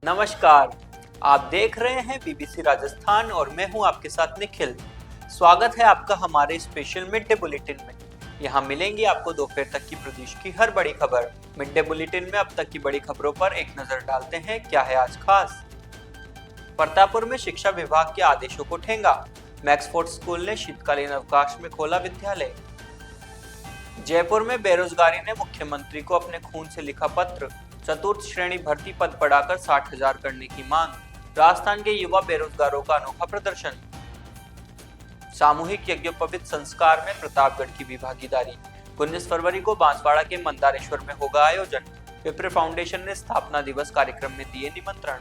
नमस्कार, आप देख रहे हैं बीबीसी राजस्थान और मैं हूं आपके साथ निखिल। स्वागत है आपका हमारे स्पेशल मिड डे बुलेटिन में। यहां मिलेंगी आपको दोपहर तक की प्रदेश की हर बड़ी खबर। मिड डे बुलेटिन में अब तक की बड़ी खबरों पर एक नजर डालते हैं क्या है आज खास। प्रतापपुर में शिक्षा विभाग के आदेशों को ठेंगा। मैक्सफोर्ड स्कूल ने शीतकालीन अवकाश में खोला विद्यालय। जयपुर में बेरोजगारी ने मुख्यमंत्री को अपने खून से लिखा पत्र। चतुर्थ श्रेणी भर्ती पद बढ़ाकर 60,000 करने की मांग। राजस्थान के युवा बेरोजगारों का अनोखा प्रदर्शन। सामूहिक यज्ञोपवीत संस्कार में प्रतापगढ़ की भी भागीदारी। 19 फरवरी को बांसवाड़ा के मंदारेश्वर में होगा आयोजन। विप्र फाउंडेशन ने स्थापना दिवस कार्यक्रम में दिए निमंत्रण।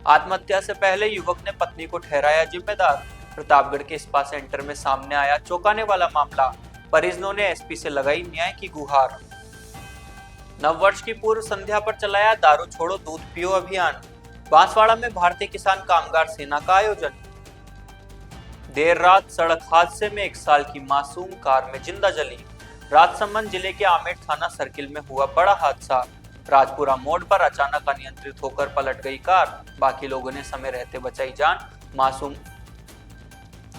आत्महत्या से पहले युवक ने पत्नी को ठहराया जिम्मेदार। प्रतापगढ़ के स्पा सेंटर में सामने आया चौंकाने वाला मामला। परिजनों ने एसपी से लगाई न्याय की गुहार। नववर्ष की पूर्व संध्या पर चलाया दारू छोड़ो दूध पियो अभियान। बांसवाड़ा में भारतीय किसान कामगार सेना का आयोजन। देर रात सड़क हादसे में 1 साल की मासूम कार में जिंदा जली। राजसमंद जिले के आमेर थाना सर्किल में हुआ बड़ा हादसा। राजपुरा मोड़ पर अचानक अनियंत्रित होकर पलट गई कार। बाकी लोगों ने समय रहते बचाई जान। मासूम।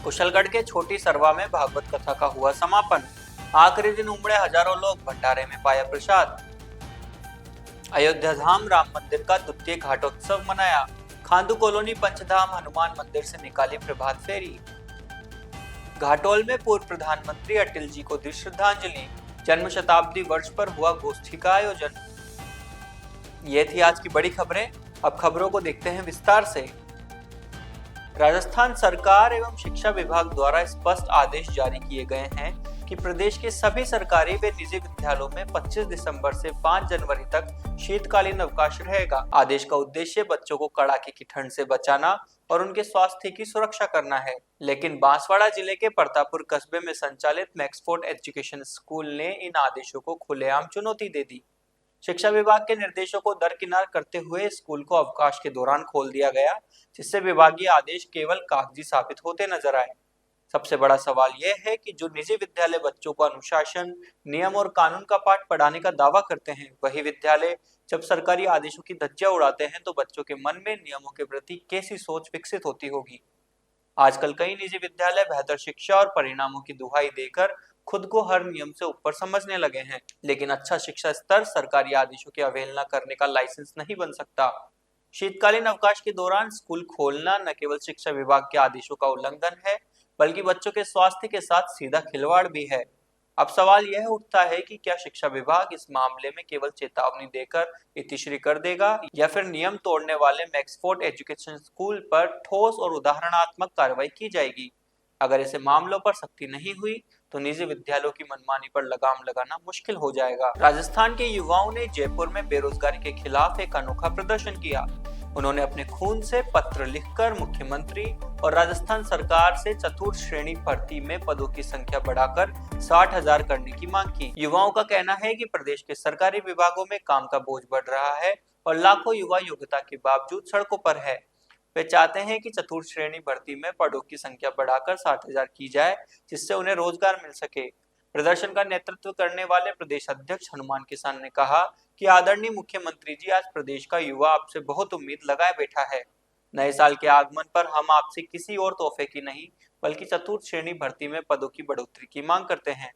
कुशलगढ़ के छोटी सरवा में भागवत कथा का हुआ समापन। आखिरी दिन उमड़े हजारों लोग, भंडारे में पाया प्रसाद। अयोध्या धाम राम मंदिर का द्वितीय घाटोत्सव मनाया। खांदू कॉलोनी पंचधाम हनुमान मंदिर से निकाली प्रभात फेरी। घाटोल में पूर्व प्रधानमंत्री अटल जी को दी श्रद्धांजलि। जन्म शताब्दी वर्ष पर हुआ गोष्ठी का आयोजन। ये थी आज की बड़ी खबरें। अब खबरों को देखते हैं विस्तार से। राजस्थान सरकार एवं शिक्षा विभाग द्वारा स्पष्ट आदेश जारी किए गए हैं कि प्रदेश के सभी सरकारी व निजी विद्यालयों में 25 दिसंबर से 5 जनवरी तक शीतकालीन अवकाश रहेगा। आदेश का उद्देश्य बच्चों को कड़ाके की ठंड से बचाना और उनके स्वास्थ्य की सुरक्षा करना है। लेकिन बांसवाड़ा जिले के प्रतापपुर कस्बे में संचालित मैक्सफोर्ड एजुकेशन स्कूल ने इन आदेशों को खुलेआम चुनौती दे दी। शिक्षा विभाग के निर्देशों को दरकिनार करते हुए स्कूल को अवकाश के दौरान खोल दिया गया, जिससे विभागीय आदेश केवल कागजी साबित होते नजर आए। सबसे बड़ा सवाल यह है कि जो निजी विद्यालय बच्चों को अनुशासन, नियम और कानून का पाठ पढ़ाने का दावा करते हैं, वही विद्यालय जब सरकारी आदेशों की धज्जियां उड़ाते हैं तो बच्चों के मन में नियमों के प्रति कैसी सोच विकसित होती होगी। आजकल कई निजी विद्यालय बेहतर शिक्षा और परिणामों की दुहाई देकर खुद को हर नियम से ऊपर समझने लगे हैं, लेकिन अच्छा शिक्षा स्तर सरकारी आदेशों की अवहेलना करने का लाइसेंस नहीं बन सकता। शीतकालीन अवकाश के दौरान स्कूल खोलना न केवल शिक्षा विभाग के आदेशों का उल्लंघन है, बल्कि बच्चों के स्वास्थ्य के साथ सीधा खिलवाड़ भी है। अब सवाल यह उठता है कि क्या शिक्षा विभाग इस मामले में केवल चेतावनी देकर इतिश्री कर देगा या फिर नियम तोड़ने वाले मैक्सफोर्ड एजुकेशन स्कूल पर ठोस और उदाहरणात्मक कार्रवाई की जाएगी। अगर ऐसे मामलों पर सख्ती नहीं हुई तो निजी विद्यालयों की मनमानी पर लगाम लगाना मुश्किल हो जाएगा। राजस्थान के युवाओं ने जयपुर में बेरोजगारी के खिलाफ एक अनोखा प्रदर्शन किया। उन्होंने अपने खून से पत्र लिखकर मुख्यमंत्री और राजस्थान सरकार से चतुर्थ श्रेणी भर्ती में पदों की संख्या बढ़ाकर 60,000 करने की मांग की। युवाओं का कहना है कि प्रदेश के सरकारी विभागों में काम का बोझ बढ़ रहा है और लाखों युवा योग्यता के बावजूद सड़कों पर है। वे चाहते हैं कि चतुर्थ श्रेणी भर्ती में पदों की संख्या बढ़ाकर 60,000 की जाए, जिससे उन्हें रोजगार मिल सके। प्रदर्शन का नेतृत्व करने वाले प्रदेश अध्यक्ष हनुमान किसान ने कहा कि आदरणीय मुख्यमंत्री जी, आज प्रदेश का युवा आपसे बहुत उम्मीद लगाए बैठा है। नए साल के आगमन पर हम आपसे किसी और तोहफे की नहीं बल्कि चतुर्थ श्रेणी भर्ती में पदों की बढ़ोतरी की मांग करते हैं।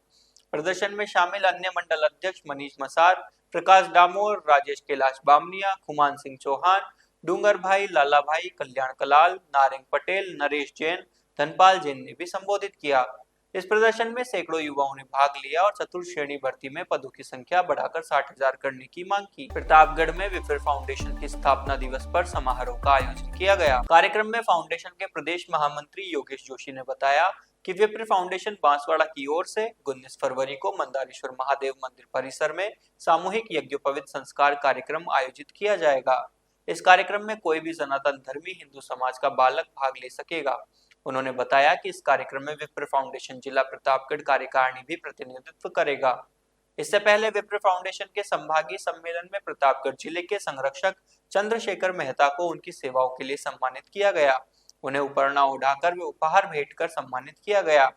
प्रदर्शन में शामिल अन्य मंडल अध्यक्ष मनीष मसार, प्रकाश डामोर, राजेश कैलाश बामनिया, खुमान सिंह चौहान, डूंगर भाई, लाला भाई, कल्याण कलाल, नारेंग पटेल, नरेश जैन, धनपाल जैन ने भी संबोधित किया। इस प्रदर्शन में सैकड़ों युवाओं ने भाग लिया और चतुर्थ श्रेणी भर्ती में पदों की संख्या बढ़ाकर 60,000 करने की मांग की। प्रतापगढ़ में विप्र फाउंडेशन की स्थापना दिवस पर समारोह का आयोजन किया गया। कार्यक्रम में फाउंडेशन के प्रदेश महामंत्री योगेश जोशी ने बताया कि विप्र फाउंडेशन बांसवाड़ा की ओर से 19 फरवरी को मंदारेश्वर महादेव मंदिर परिसर में सामूहिक यज्ञोपवीत संस्कार कार्यक्रम आयोजित किया जाएगा। इस कार्यक्रम में कोई भी सनातन धर्मी हिंदू समाज का बालक भाग ले सकेगा। उन्होंने बताया कि इस कार्यक्रम में विप्र फाउंडेशन जिला प्रतापगढ़ कार्यकारिणी भी प्रतिनिधित्व करेगा। इससे पहले विप्र फाउंडेशन के संभागीय सम्मेलन में प्रतापगढ़ जिले के संरक्षक चंद्रशेखर मेहता को उनकी सेवाओं के लिए सम्मानित किया गया। उन्हें उपरना ओढ़ाकर व उपहार भेंट कर सम्मानित किया गया।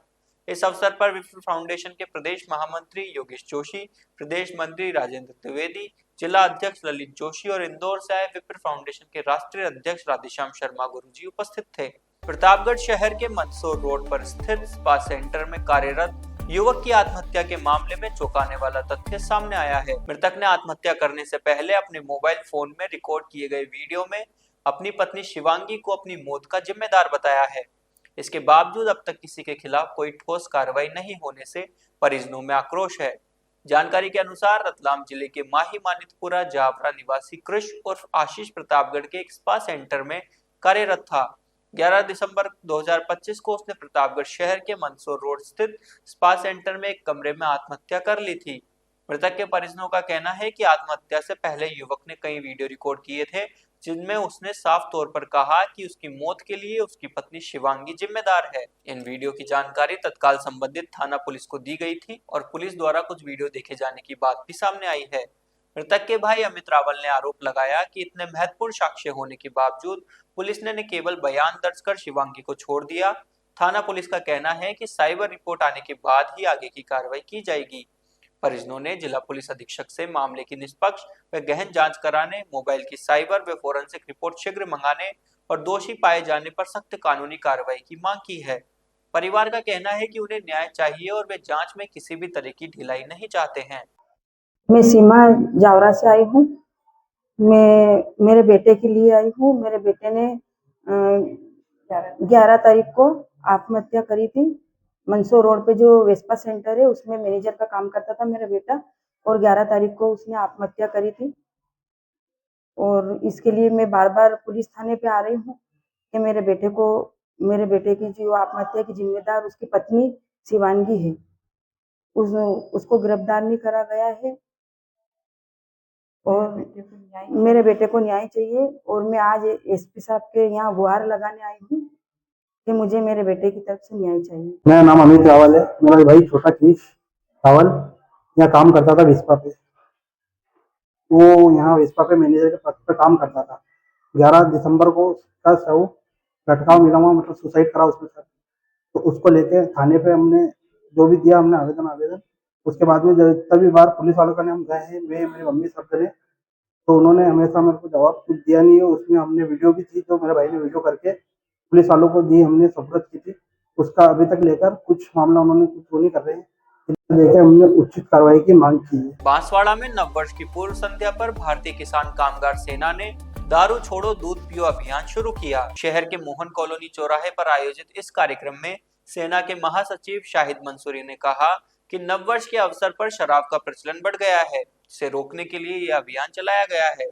इस अवसर पर विप्र फाउंडेशन के प्रदेश महामंत्री योगेश जोशी, प्रदेश मंत्री राजेंद्र द्विवेदी, जिला अध्यक्ष ललित जोशी और इंदौर से आए विप्र फाउंडेशन के राष्ट्रीय अध्यक्ष राधेश्याम शर्मा गुरुजी उपस्थित थे। प्रतापगढ़ शहर के मंदसौर रोड पर स्थित स्पा सेंटर में कार्यरत युवक की आत्महत्या के मामले में चौंकाने वाला तथ्य सामने आया है। मृतक ने आत्महत्या करने से पहले अपने मोबाइल फोन में रिकॉर्ड किए गए वीडियो में अपनी पत्नी शिवांगी को अपनी मौत का जिम्मेदार बताया है। इसके बावजूद अब तक किसी के खिलाफ कोई ठोस कार्रवाई नहीं होने से परिजनों में आक्रोश है। जानकारी के अनुसार रतलाम जिले के माही मानितपुरा जावरा निवासी कृष उर्फ आशीष प्रतापगढ़ के एक स्पा सेंटर में कार्यरत था। 11 दिसंबर 2025 को उसने प्रतापगढ़ शहर के मंदसौर रोड स्थित स्पा सेंटर में एक कमरे में आत्महत्या कर ली थी। मृतक के परिजनों का कहना है कि आत्महत्या से पहले युवक ने कई वीडियो रिकॉर्ड किए थे, जिनमें उसने साफ तौर पर कहा कि उसकी मौत के लिए उसकी पत्नी शिवांगी जिम्मेदार है। इन वीडियो की जानकारी तत्काल संबंधित थाना पुलिस को दी गई थी और पुलिस द्वारा कुछ वीडियो देखे जाने की बात भी सामने आई है। मृतक के भाई अमित रावल ने आरोप लगाया कि इतने महत्वपूर्ण साक्ष्य होने के बावजूद पुलिस ने केवल बयान दर्ज कर शिवांगी को छोड़ दिया। थाना पुलिस का कहना है कि साइबर रिपोर्ट आने के बाद ही आगे की कार्रवाई की जाएगी। परिजनों ने जिला पुलिस अधीक्षक से मामले की निष्पक्ष व गहन जांच कराने, मोबाइल की साइबर व फोरेंसिक रिपोर्ट शीघ्र मंगाने और दोषी पाए जाने पर सख्त कानूनी कार्रवाई की मांग की है। परिवार का कहना है कि उन्हें न्याय चाहिए और वे जांच में किसी भी तरह की ढिलाई नहीं चाहते हैं। मैं सीमा जावरा से आई हूँ। मैं मेरे बेटे के लिए आई हूँ। मेरे बेटे ने 11 तारीख को आत्महत्या करी थी। मंदसौर रोड पे जो वेस्पा सेंटर है उसमें मैनेजर का काम करता था मेरा बेटा, और 11 तारीख को उसने आत्महत्या करी थी। और इसके लिए मैं बार बार पुलिस थाने पे आ रही हूँ कि मेरे बेटे की जो आत्महत्या की जिम्मेदार उसकी पत्नी शिवांगी है, उसको गिरफ्तार नहीं करा गया है और मेरे बेटे को न्याय चाहिए। और मैं आज एसपी साहब के यहाँ गुहार लगाने आई हूँ कि मुझे मेरे बेटे की तरफ से न्याय चाहिए। मेरा नाम अमित रावल है। मेरा भाई छोटा कृष रावल यहाँ काम करता था विस्पा पे। वो यहाँ विस्पा पे मैनेजर के पद पे काम करता था। 11 दिसंबर को उसका शव लटका मिला हुआ, मतलब सुसाइड करा उसने सर। तो उसको लेके थाने पे हमने जो भी दिया, हमने आवेदन उसके बाद में तभी बार पुलिस वालों का हम गए हैं, मैं मेरी मम्मी सब गए, तो उन्होंने हमेशा मेरे को जवाब कुछ दिया नहीं है। उसमें हमने वीडियो भी थी तो मेरे भाई ने वीडियो करके पुलिस वालों को दी, हमने सुपुर्द की थी। उसका अभी तक लेकर कुछ मामला उन्होंने कुछ वो नहीं कर रहे हैं, लेकर हमने उचित कार्रवाई की मांग की है। बांसवाड़ा में नववर्ष की पूर्व संध्या पर भारतीय किसान कामगार सेना ने दारू छोड़ो दूध पियो अभियान शुरू किया। शहर के मोहन कॉलोनी चौराहे पर आयोजित इस कार्यक्रम में सेना के महासचिव शाहिद मंसूरी ने कहा कि नववर्ष के अवसर पर शराब का प्रचलन बढ़ गया है, इसे रोकने के लिए यह अभियान चलाया गया है।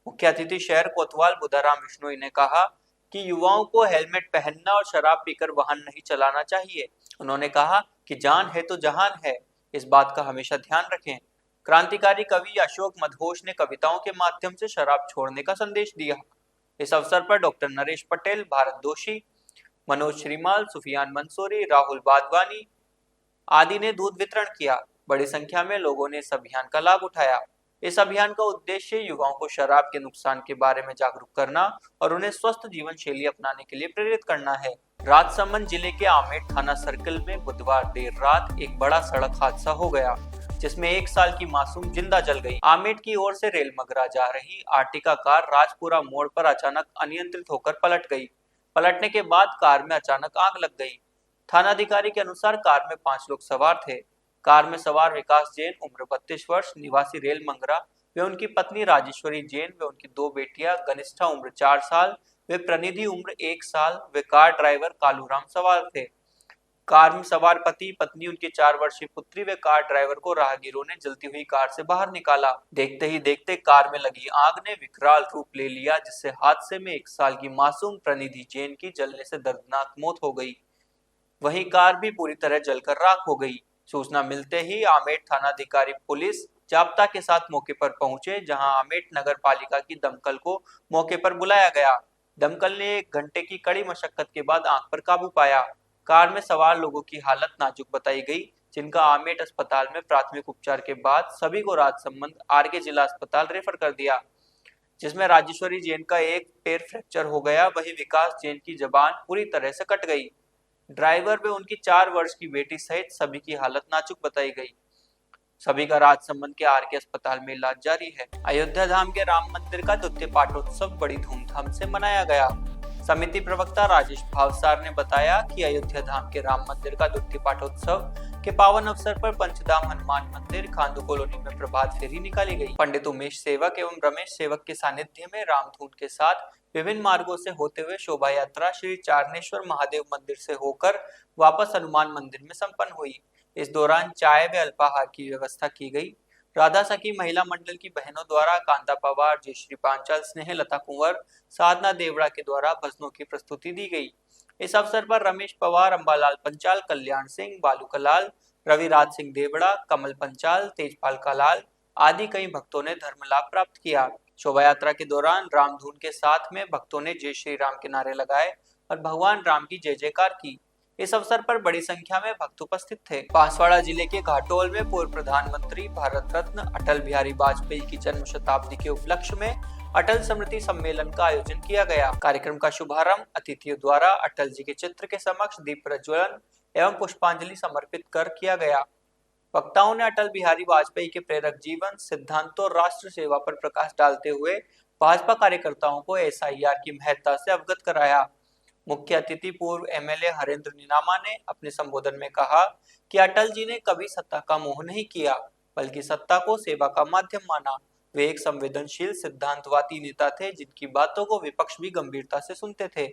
मुख्य अतिथि शहर कोतवाल बुधाराम विश्नोई ने कहा कि युवाओं को हेलमेट पहनना और शराब पीकर वाहन नहीं चलाना चाहिए। उन्होंने कहा कि जान है तो जहान है, इस बात का हमेशा ध्यान रखें। क्रांतिकारी कवि अशोक मधोश ने कविताओं के माध्यम से शराब छोड़ने का संदेश दिया। इस अवसर पर डॉक्टर नरेश पटेल, भारत दोषी, मनोज श्रीमाल, सुफियान मंसूरी, राहुल बादवानी आदि ने दूध वितरण किया। बड़ी संख्या में लोगों ने इस अभियान का लाभ उठाया। इस अभियान का उद्देश्य युवाओं को शराब के नुकसान के बारे में जागरूक करना और उन्हें स्वस्थ जीवन शैली अपनाने के लिए प्रेरित करना है। राजसमंद जिले के आमेट थाना सर्कल में बुधवार देर रात एक बड़ा सड़क हादसा हो गया, जिसमें 1 साल की मासूम जिंदा जल गई। आमेट की ओर से रेलमगरा जा रही आर्टिका कार राजपुरा मोड़ पर अचानक अनियंत्रित होकर पलट गई। पलटने के बाद कार में अचानक आग लग गई। थानाधिकारी के अनुसार कार में 5 लोग सवार थे। कार में सवार विकास जैन उम्र 32 वर्ष निवासी रेल मंगरा वे उनकी पत्नी राजेश्वरी जैन वे उनकी 2 बेटियां गनिष्ठा उम्र 4 साल वे प्रनिधि उम्र 1 साल वे कार ड्राइवर कालूराम सवार थे। कार में सवार पति पत्नी उनकी 4 वर्षीय पुत्री व कार ड्राइवर को राहगीरों ने जलती हुई कार से बाहर निकाला। देखते ही देखते कार में लगी आग ने विकराल रूप ले लिया, जिससे हादसे में 1 साल की मासूम प्रनिधि जैन की जलने से दर्दनाक मौत हो गई। वहीं कार भी पूरी तरह जलकर राख हो गई। सूचना मिलते ही आमेट थानाधिकारी पुलिस जाब्ता के साथ मौके पर पहुंचे, जहां आमेट नगर पालिका की दमकल को मौके पर बुलाया गया। दमकल ने 1 घंटे की कड़ी मशक्कत के बाद आग पर काबू पाया। कार में सवार लोगों की हालत नाजुक बताई गई, जिनका आमेट अस्पताल में प्राथमिक उपचार के बाद सभी को राजसमंद आरके जिला अस्पताल रेफर कर दिया, जिसमें राजेश्वरी जैन का एक पैर फ्रैक्चर हो गया, वहीं विकास जैन की जबान पूरी तरह से कट गई। ड्राइवर व उनकी 4 वर्ष की बेटी सहित सभी की हालत नाजुक बताई गई। सभी का राजसमंद के आर के अस्पताल में इलाज जारी है। अयोध्या धाम के राम मंदिर का द्वितीय पाटोत्सव बड़ी धूमधाम से मनाया गया। समिति प्रवक्ता राजेश भावसार ने बताया कि अयोध्या धाम के राम मंदिर का द्वितीय पाटोत्सव के पावन अवसर पर पंचधाम हनुमान मंदिर खांडू कॉलोनी में प्रभात फेरी निकाली गई। पंडित उमेश सेवक एवं रमेश सेवक के सानिध्य में रामधून के साथ विभिन्न मार्गों से होते हुए शोभा यात्रा श्री चारणेश्वर महादेव मंदिर से होकर वापस हनुमान मंदिर में संपन्न हुई। इस दौरान चाय व अल्पाहार की व्यवस्था की गई। राधा सखी महिला मंडल की बहनों द्वारा कांता पवार, जयश्री पांचाल, स्नेह लता कुंवर, साधना देवड़ा के द्वारा भजनों की प्रस्तुति दी गई। इस अवसर पर रमेश पवार, अंबालाल पंचाल, कल्याण सिंह, बालू कलाल, रविराज सिंह देवड़ा, कमल पंचाल, तेजपाल कलाल आदि कई भक्तों ने धर्म लाभ प्राप्त किया। शोभा यात्रा के दौरान रामधून के साथ में भक्तों ने जय श्री राम के नारे लगाए और भगवान राम की जय जयकार की। इस अवसर पर बड़ी संख्या में भक्त उपस्थित थे। बांसवाड़ा जिले के घाटोल में पूर्व प्रधानमंत्री भारत रत्न अटल बिहारी वाजपेयी की जन्म शताब्दी के उपलक्ष्य में अटल स्मृति सम्मेलन का आयोजन किया गया। कार्यक्रम का शुभारंभ अतिथियों द्वारा अटल जी के चित्र के समक्ष दीप प्रज्वलन एवं पुष्पांजलि समर्पित कर किया गया। वक्ताओं ने अटल बिहारी वाजपेयी के प्रेरक जीवन, सिद्धांतों और राष्ट्र सेवा पर प्रकाश डालते हुए भाजपा कार्यकर्ताओं को SIR की महत्ता से अवगत कराया। मुख्य अतिथि पूर्व MLA हरेंद्र नीनामा ने अपने संबोधन में कहा कि अटल जी ने कभी सत्ता का मोह नहीं किया, बल्कि सत्ता को सेवा का माध्यम माना। वे एक संवेदनशील सिद्धांतवादी नेता थे, जिनकी बातों को विपक्ष भी गंभीरता से सुनते थे।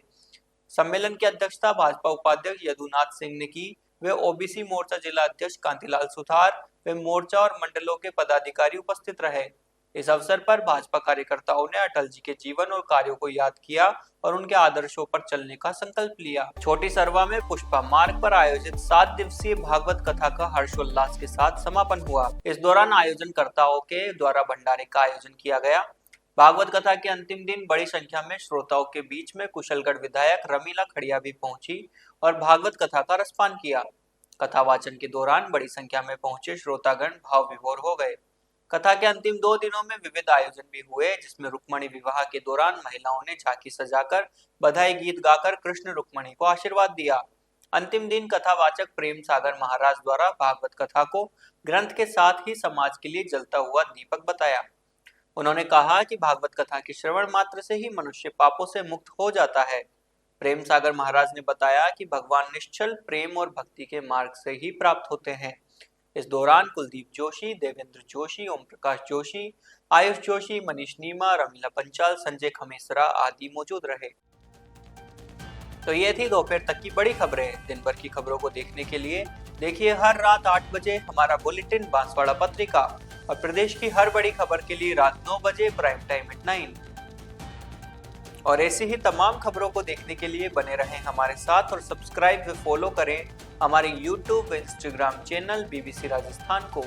सम्मेलन की अध्यक्षता भाजपा उपाध्यक्ष यदुनाथ सिंह ने की। वे OBC मोर्चा जिला अध्यक्ष कांतिलाल सुथार वे मोर्चा और मंडलों के पदाधिकारी उपस्थित रहे। इस अवसर पर भाजपा कार्यकर्ताओं ने अटल जी के जीवन और कार्यों को याद किया और उनके आदर्शों पर चलने का संकल्प लिया। छोटी सरवा में पुष्पा मार्ग पर आयोजित 7 दिवसीय भागवत कथा का हर्षोल्लास के साथ समापन हुआ। इस दौरान आयोजनकर्ताओं के द्वारा भंडारे का आयोजन किया गया। भागवत कथा के अंतिम दिन बड़ी संख्या में श्रोताओं के बीच में कुशलगढ़ विधायक रमीला खड़िया भी पहुंची और भागवत कथा का रसपान किया। कथा वाचन के दौरान बड़ी संख्या में पहुंचे श्रोतागण भाव विभोर हो गए। कथा के अंतिम 2 दिनों में विविध आयोजन भी हुए, जिसमें रुक्मणी विवाह के दौरान महिलाओं ने झांकी सजाकर बधाई गीत गाकर कृष्ण रुक्मणी को आशीर्वाद दिया। अंतिम दिन कथावाचक प्रेम सागर महाराज द्वारा भागवत कथा को ग्रंथ के साथ ही समाज के लिए जलता हुआ दीपक बताया। उन्होंने कहा कि भागवत कथा के श्रवण मात्र से ही मनुष्य पापों से मुक्त हो जाता है। प्रेम सागर महाराज ने बताया कि भगवान निश्चल प्रेम और भक्ति के मार्ग से ही प्राप्त होते हैं। इस दौरान कुलदीप जोशी, देवेंद्र जोशी, ओम प्रकाश जोशी, आयुष जोशी, मनीष नीमा, रमीला पंचाल, संजय खमेसरा आदि मौजूद रहे। तो ये थी दोपहर तक की बड़ी खबरें। दिन भर की खबरों को देखने के लिए देखिए हर रात 8 बजे हमारा बुलेटिन बांसवाड़ा पत्रिका और प्रदेश की हर बड़ी खबर के लिए रात 9 बजे प्राइम टाइम एट 9। और ऐसी ही तमाम खबरों को देखने के लिए बने रहें हमारे साथ और सब्सक्राइब व फॉलो करें हमारे YouTube व Instagram चैनल BBC राजस्थान को।